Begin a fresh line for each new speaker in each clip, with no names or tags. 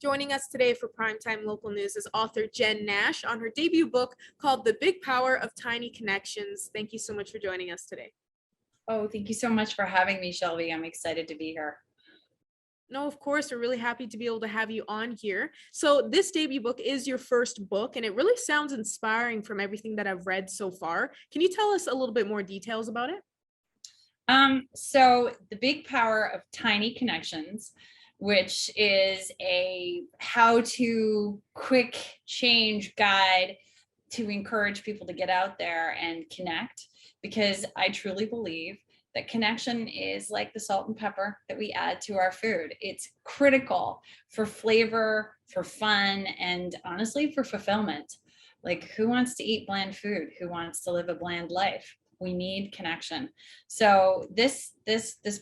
Joining us today for Primetime Local News is author Jen Nash on her debut book called The Big Power of Tiny Connections. Thank you so much for joining us today.
Oh, thank you so much for having me, Shelby. I'm excited to be here.
No, of course, we're really happy to be able to have you on here. So this debut book is your first book, and it really sounds inspiring from everything that I've read so far. Can you tell us a little bit more details about it?
So The Big Power of Tiny Connections, which is a how-to quick change guide to encourage people to get out there and connect, because I truly believe that connection is like the salt and pepper that we add to our food. It's critical for flavor, for fun, and honestly for fulfillment. Like, who wants to eat bland food? Who wants to live a bland life? We need connection. So this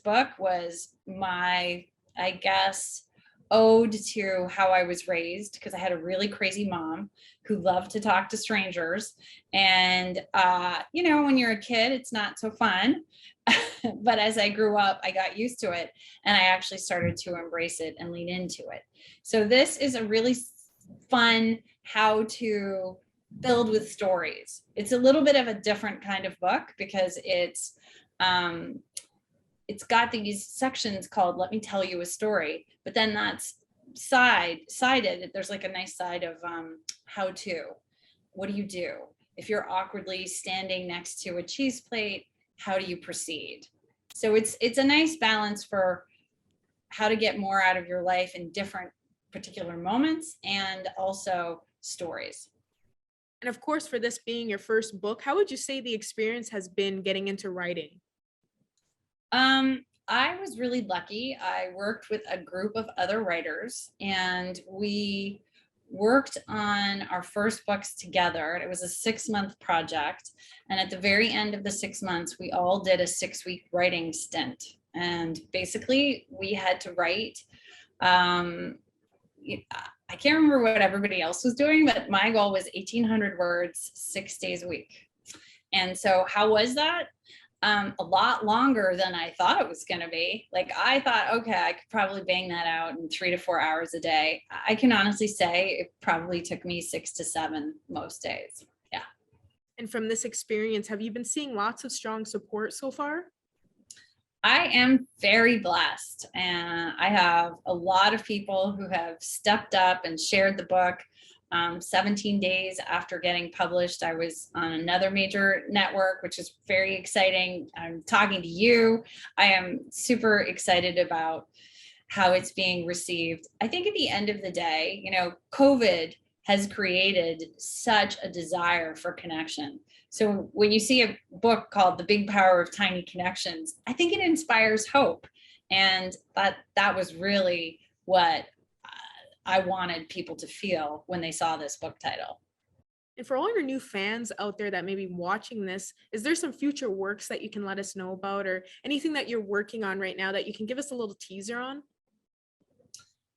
book was my, I guess, ode to how I was raised, because I had a really crazy mom who loved to talk to strangers. And, when you're a kid, it's not so fun. But as I grew up, I got used to it, and I actually started to embrace it and lean into it. So this is a really fun how to filled with stories. It's a little bit of a different kind of book because it's got these sections called "Let Me Tell You a Story," but then that's sided. There's like a nice side of how to. What do you do if you're awkwardly standing next to a cheese plate? How do you proceed? So it's a nice balance for how to get more out of your life in different particular moments, and also stories.
And of course, for this being your first book, how would you say the experience has been getting into writing?
I was really lucky. I worked with a group of other writers, and we worked on our first books together. It was a 6-month project. And at the very end of the 6 months, we all did a 6-week writing stint. And basically we had to write, I can't remember what everybody else was doing, but my goal was 1,800 words, 6 days a week. And so how was that? A lot longer than I thought it was going to be. Like, I thought, okay, I could probably bang that out in 3 to 4 hours a day. I can honestly say it probably took me 6 to 7 most days. Yeah.
And from this experience, have you been seeing lots of strong support so far?
I am very blessed, and I have a lot of people who have stepped up and shared the book. 17 days after getting published, I was on another major network, which is very exciting. I'm talking to you. I am super excited about how it's being received. I think at the end of the day, COVID has created such a desire for connection. So when you see a book called The Big Power of Tiny Connections, I think it inspires hope. And that was really what I wanted people to feel when they saw this book title.
And for all your new fans out there that may be watching this, is there some future works that you can let us know about, or anything that you're working on right now that you can give us a little teaser on?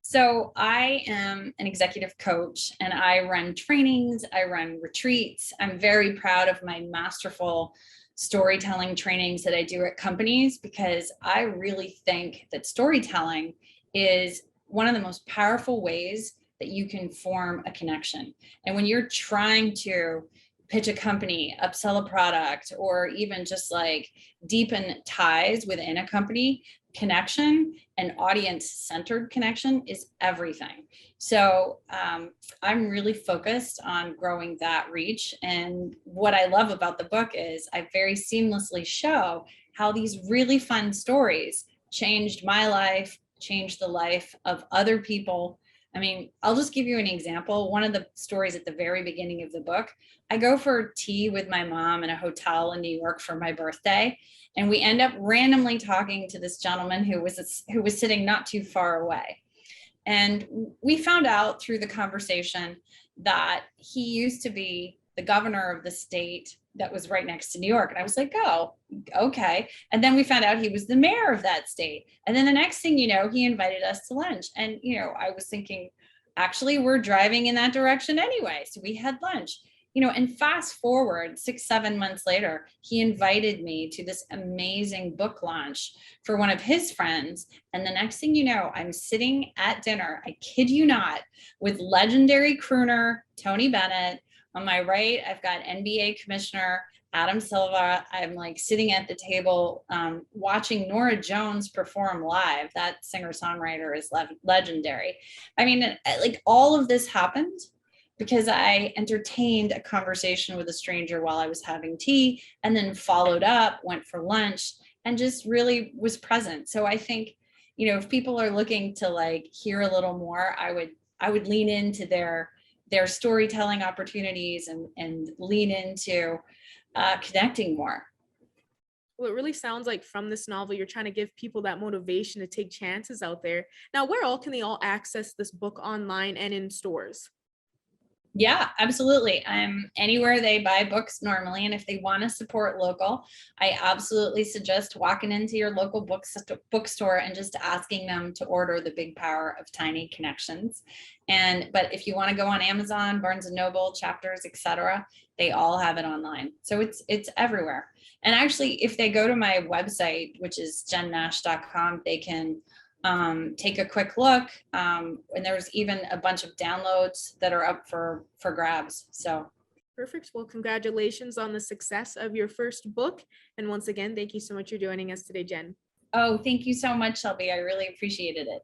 So I am an executive coach, and I run trainings, I run retreats. I'm very proud of my masterful storytelling trainings that I do at companies, because I really think that storytelling is one of the most powerful ways that you can form a connection. And when you're trying to pitch a company, upsell a product, or even just like deepen ties within a company, connection and audience-centered connection is everything. So I'm really focused on growing that reach. And what I love about the book is I very seamlessly show how these really fun stories changed my life, changed the life of other people. I mean, I'll just give you an example. One of the stories at the very beginning of the book, I go for tea with my mom in a hotel in New York for my birthday. And we end up randomly talking to this gentleman who was sitting not too far away. And we found out through the conversation that he used to be the governor of the state that was right next to New York. And I was like, oh, okay. And then we found out he was the mayor of that state. And then the next thing you know, he invited us to lunch. And, I was thinking, actually, we're driving in that direction anyway. So we had lunch. And fast forward 6, 7 months later, he invited me to this amazing book launch for one of his friends. And the next thing you know, I'm sitting at dinner, I kid you not, with legendary crooner Tony Bennett. On my right, I've got NBA commissioner Adam Silva. I'm like sitting at the table watching Norah Jones perform live. That singer-songwriter is legendary. I mean, like all of this happened because I entertained a conversation with a stranger while I was having tea, and then followed up, went for lunch, and just really was present. So I think, if people are looking to like hear a little more, I would lean into their storytelling opportunities and lean into connecting more.
Well, it really sounds like from this novel, you're trying to give people that motivation to take chances out there. Now, where all can they all access this book online and in stores?
Yeah, absolutely. I'm anywhere they buy books normally. And if they want to support local, I absolutely suggest walking into your local bookstore and just asking them to order The Big Power of Tiny Connections. But if you want to go on Amazon, Barnes and Noble, Chapters, etc., they all have it online. So it's everywhere. And actually, if they go to my website, which is jennash.com, they can take a quick look, and there's even a bunch of downloads that are up for grabs. So
Perfect. Well, congratulations on the success of your first book. And once again, thank you so much for joining us today, Jen.
oh, thank you so much, Shelby. I really appreciated it.